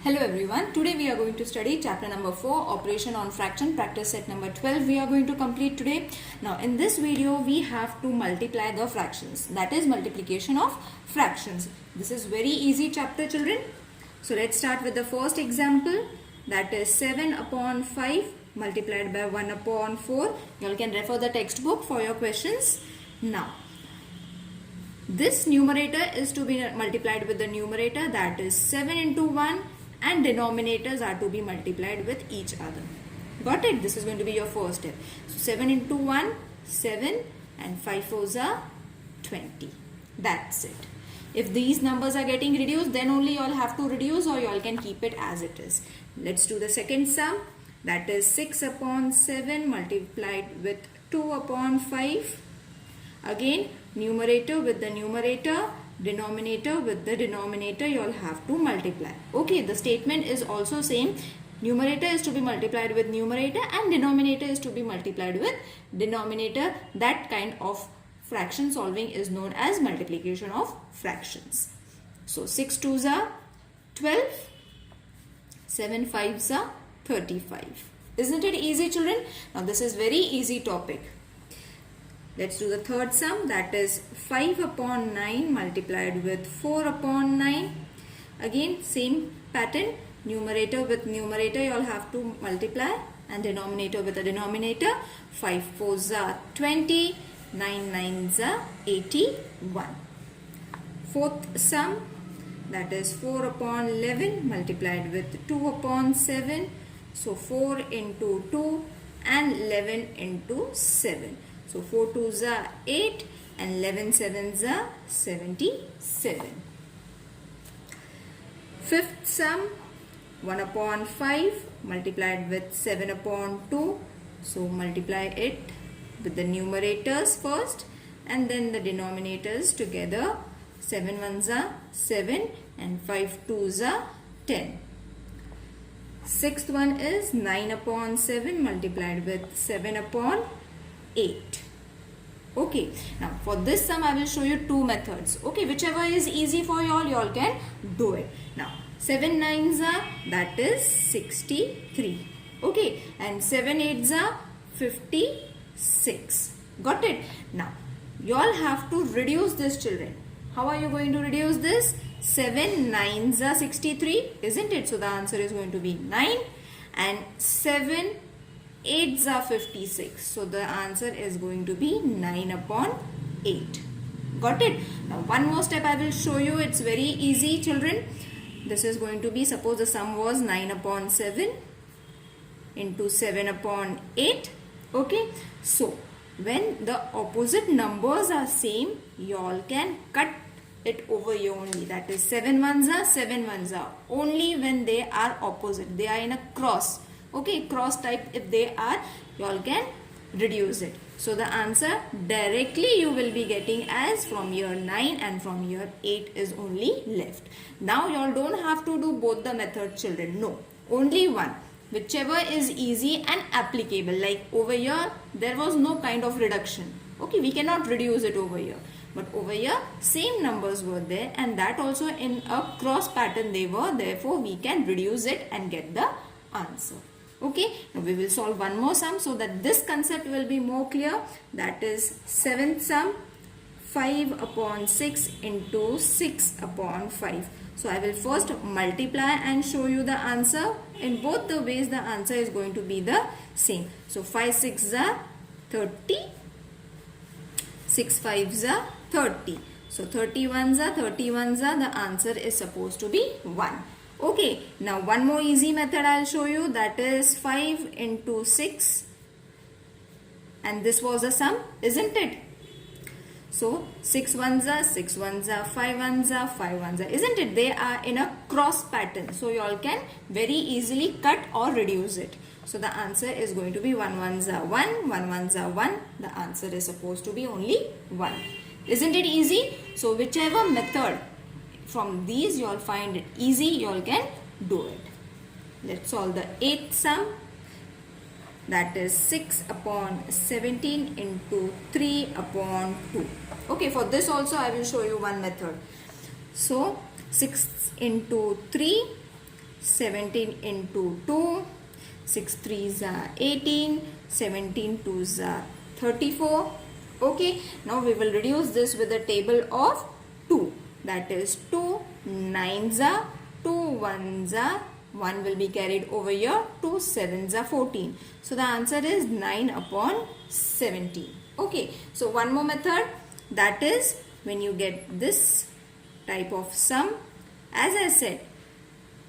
Hello everyone, today we are going to study chapter number 4, operation on fraction, practice set number 12 we are going to complete today. Now in this video we have to multiply the fractions, that is multiplication of fractions. This is very easy chapter children. So let's start with the first example, that is 7 upon 5 multiplied by 1 upon 4. You all can refer the textbook for your questions. Now this numerator is to be multiplied with the numerator, that is 7 into 1, and denominators are to be multiplied with each other. Got it? This is going to be your first step. So 7 into 1, 7, and 5 fours are 20. That's it. If these numbers are getting reduced, then only you all have to reduce, or you all can keep it as it is. Let's do the second sum. That is 6 upon 7 multiplied with 2 upon 5. Again, numerator with the numerator, denominator with the denominator, you all have to multiply. Okay, the statement is also same. Numerator is to be multiplied with numerator and denominator is to be multiplied with denominator. That kind of fraction solving is known as multiplication of fractions. So 6 2s are 12, 7 5s are 35. Isn't it easy, children? Now this is very easy topic. Let's do the third sum, that is 5 upon 9 multiplied with 4 upon 9. Again, same pattern, numerator with numerator you all have to multiply, and denominator with the denominator. 5 4s are 20, 9 9s are 81. Fourth sum, that is 4 upon 11 multiplied with 2 upon 7. So 4 into 2 and 11 into 7. So 4 2s are 8 and 11 7s are 77. Fifth sum, 1 upon 5 multiplied with 7 upon 2. So multiply it with the numerators first and then the denominators together. 7 1s are 7 and 5 2s are 10. Sixth one is 9 upon 7 multiplied with 7 upon 8. Okay, now for this sum I will show you two methods. Okay, whichever is easy for you all can do it. Now 7 9s are, that is 63. Okay, and 7 8s are 56. Got it? Now you all have to reduce this, children. How are you going to reduce this? 7 9s are 63, isn't it? So the answer is going to be 9, and 7 8s are 56. So the answer is going to be 9 upon 8. Got it? Now one more step I will show you. It's very easy, children. This is going to be, suppose the sum was 9 upon 7 into 7 upon 8. Okay. So when the opposite numbers are same, you all can cut it over here only. That is 7 1s are 7 1s are. Only when they are opposite. They are in a cross. Okay, cross type if they are, you all can reduce it. So the answer directly you will be getting as from year 9 and from year 8 is only left. Now you all don't have to do both the method, children. No, only one. Whichever is easy and applicable. Like over here, there was no kind of reduction. Okay, we cannot reduce it over here. But over here, same numbers were there, and that also in a cross pattern they were. Therefore, we can reduce it and get the answer. Okay, now we will solve one more sum so that this concept will be more clear. That is 7th sum, 5 upon 6 into 6 upon 5. So I will first multiply and show you the answer. In both the ways the answer is going to be the same. So 5 6s are 30, 6 5s are 30. So 31s are 31s are, the answer is supposed to be 1. Okay, now one more easy method I will show you, that is 5 into 6, and this was the sum, isn't it? So 6 1s are 6 1s are, 5 1s are 5 1s are, isn't it? They are in a cross pattern, so you all can very easily cut or reduce it. So the answer is going to be 1 1s are 1, 1 1s are 1. The answer is supposed to be only 1. Isn't it easy? So whichever method from these you all find it easy, you all can do it. Let's solve the 8th sum. That is 6 upon 17 into 3 upon 2. Okay, for this also I will show you one method. So 6 into 3 17 into 2, 6 3s are 18, 17 2s are 34. Okay, now we will reduce this with a table of 2. That is 2 9s are, 2 1s are, 1 will be carried over here, 2 7s are 14. So the answer is 9 upon 17. Okay, so one more method, that is when you get this type of sum, as I said,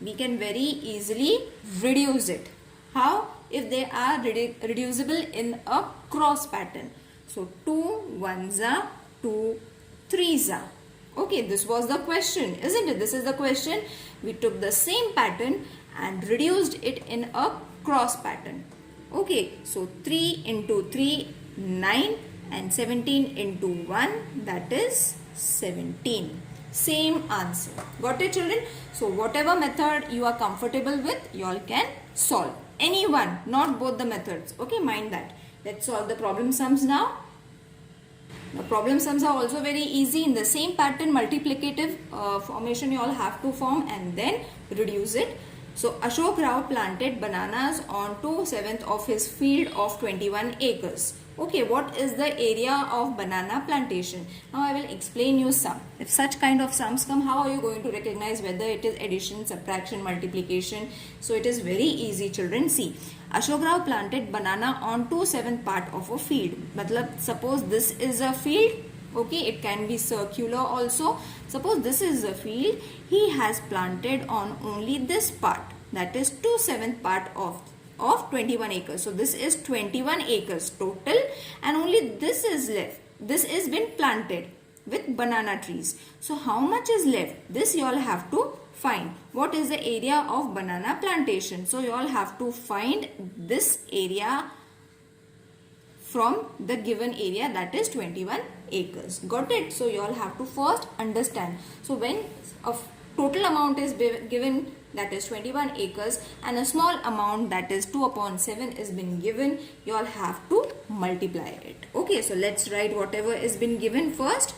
we can very easily reduce it. How? If they are reducible in a cross pattern. So 2 1s are, 2 3s are. Okay, this was the question, isn't it? This is the question. We took the same pattern and reduced it in a cross pattern. Okay, so 3 into 3, 9, and 17 into 1, that is 17. Same answer. Got it, children? So whatever method you are comfortable with, you all can solve. Any one, not both the methods. Okay, mind that. Let's solve the problem sums now. The problem sums are also very easy. In the same pattern, multiplicative formation you all have to form and then reduce it. So Ashok Rao planted bananas on 2/7 of his field of 21 acres. Okay, what is the area of banana plantation? Now I will explain you some. If such kind of sums come, how are you going to recognize whether it is addition, subtraction, multiplication? So it is very easy, children. See, Ashok Rao planted banana on 2/7 part of a field. Matlab, suppose this is a field. Okay, it can be circular also. Suppose this is a field. He has planted on only this part. That is 2/7 part of 21 acres. So this is 21 acres total and only this is left. This is been planted with banana trees. So how much is left? This you all have to find. What is the area of banana plantation? So you all have to find this area from the given area, that is 21 acres. Got it? So you all have to first understand. So when a total amount is given, that is 21 acres, and a small amount, that is 2/7 is been given, you all have to multiply it. Okay, so let's write whatever is been given first.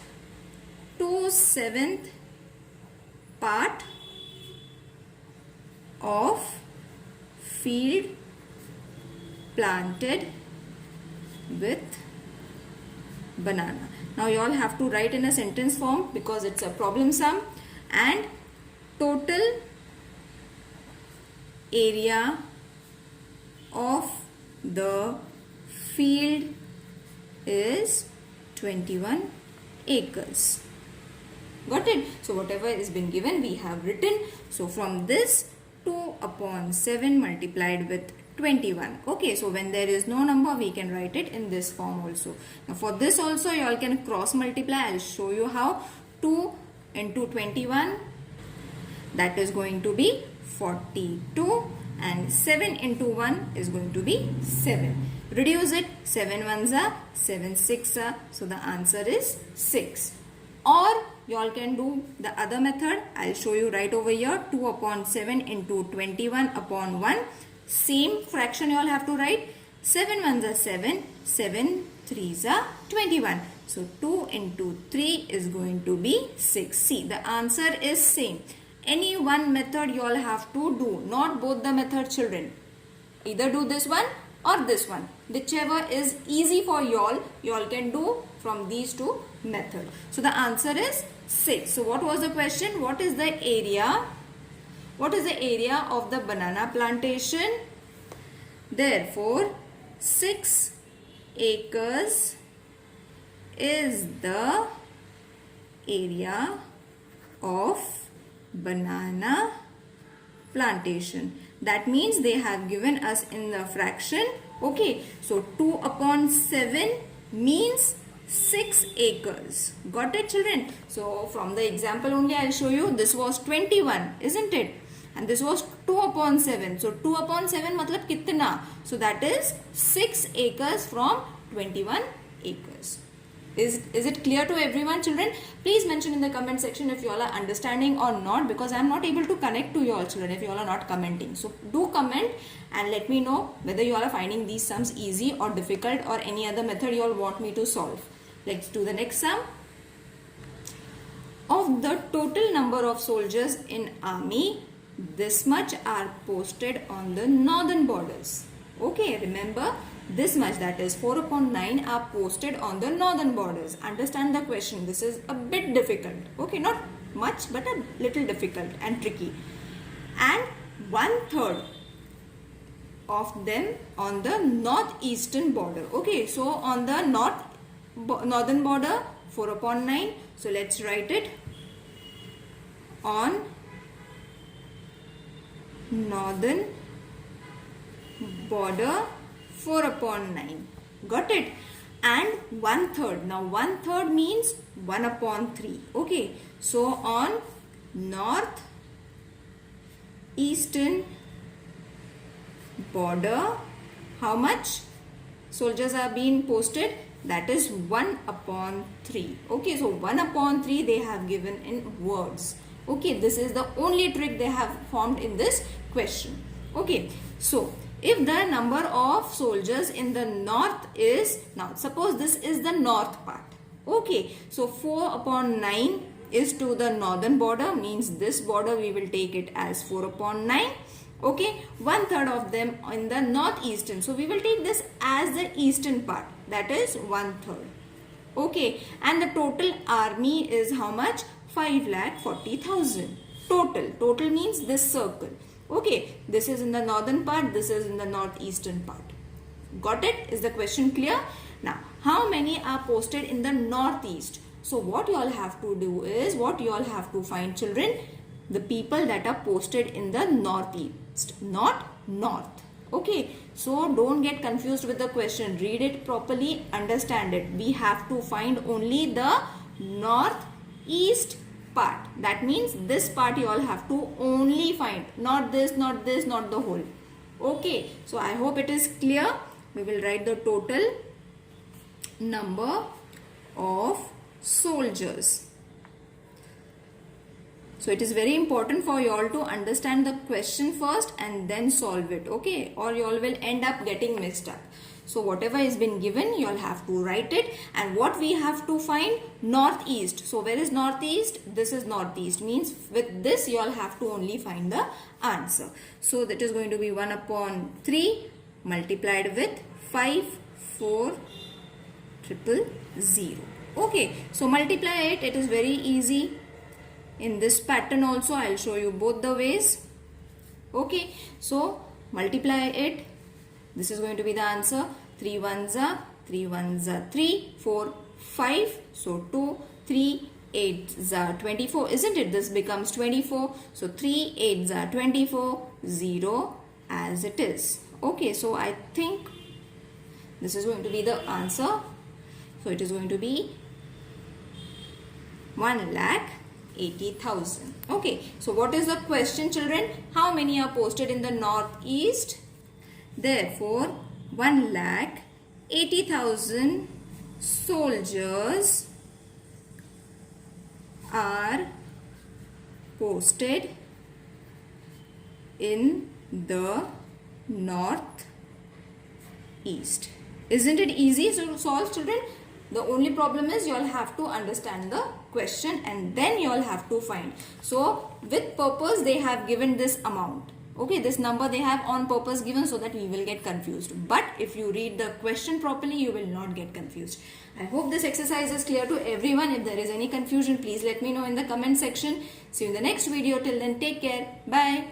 2/7 part of field planted with banana. Now you all have to write in a sentence form because it's a problem sum. And total area of the field is 21 acres. Got it? So whatever is been given, we have written. So from this, 2/7 multiplied with 21. Okay, so when there is no number, we can write it in this form also. Now for this also, you all can cross multiply. I'll show you how. 2 into 21, that is going to be 42, and 7 into 1 is going to be 7. Reduce it. 7 1s are, 7 6 are. So the answer is 6. Or you all can do the other method. I'll show you right over here. 2/7 into 21 upon 1. Same fraction you all have to write. 7 1s are 7. 7 3s are 21. So 2 into 3 is going to be 6. See, the answer is same. Any one method you all have to do, not both the method, children. Either do this one or this one. Whichever is easy for you all can do from these two methods. So the answer is 6. So what was the question? What is the area? What is the area of the banana plantation? Therefore, 6 acres is the area of banana plantation. That means they have given us in the fraction. Okay, so 2/7 means 6 acres. Got it, children? So from the example only I'll show you. This was 21, isn't it? And this was 2/7. So 2/7 matlab kitna? So that is 6 acres from 21 acres. Is it clear to everyone, children? Please mention in the comment section if you all are understanding or not, because I am not able to connect to you all, children, if you all are not commenting. So do comment and let me know whether you all are finding these sums easy or difficult, or any other method you all want me to solve. Let's do the next sum. Of the total number of soldiers in army, this much are posted on the northern borders. Okay, remember this much, that is 4 upon 9 are posted on the northern borders. Understand the question. This is a bit difficult. Okay, not much but a little difficult and tricky. And 1/3 of them on the northeastern border. Okay, so on the northern border 4 upon 9. So let's write it on northern border 4 upon 9. Got it? And 1/3. Now 1/3 means 1 upon 3. Okay. So on north eastern border, how much soldiers are being posted? That is 1 upon 3. Okay. So 1 upon 3 they have given in words. Okay. This is the only trick they have formed in this question. Okay. So if the number of soldiers in the north is, now suppose this is the north part. Okay, so 4 upon 9 is to the northern border, means this border we will take it as 4 upon 9. Okay, 1/3 of them in the northeastern. So we will take this as the eastern part, that is 1/3. Okay, and the total army is how much? 5,40,000. Total means this circle. Okay, this is in the northern part, this is in the northeastern part. Got it? Is the question clear? Now, how many are posted in the northeast? So what you all have to do is, what you all have to find, children, the people that are posted in the northeast, not north. Okay, so don't get confused with the question. Read it properly, understand it. We have to find only the northeast part. That means this part you all have to only find, not this, not this, not the whole. Okay, so I hope it is clear. We will write the total number of soldiers. So it is very important for you all to understand the question first and then solve it. Okay, or you all will end up getting mixed up. So whatever is been given, you all have to write it. And what we have to find? Northeast. So where is northeast? This is northeast. Means with this you all have to only find the answer. So that is going to be 1 upon 3 multiplied with 5,4,000. Okay. So multiply it. It is very easy. In this pattern also I will show you both the ways. Okay. So multiply it. This is going to be the answer. 3 ones are 3 ones are 3, 4, 5. So 2, 3, 8s are 24. Isn't it? This becomes 24. So 3 8s are 24. 0 as it is. Okay. So I think this is going to be the answer. So it is going to be 1,80,000. Okay. So what is the question, children? How many are posted in the northeast? Therefore, 1,80,000 soldiers are posted in the northeast. Isn't it easy to solve, children? The only problem is you all have to understand the question and then you all have to find. So, with purpose they have given this amount. Okay, this number they have on purpose given so that we will get confused. But if you read the question properly, you will not get confused. I hope this exercise is clear to everyone. If there is any confusion, please let me know in the comment section. See you in the next video. Till then, take care. Bye.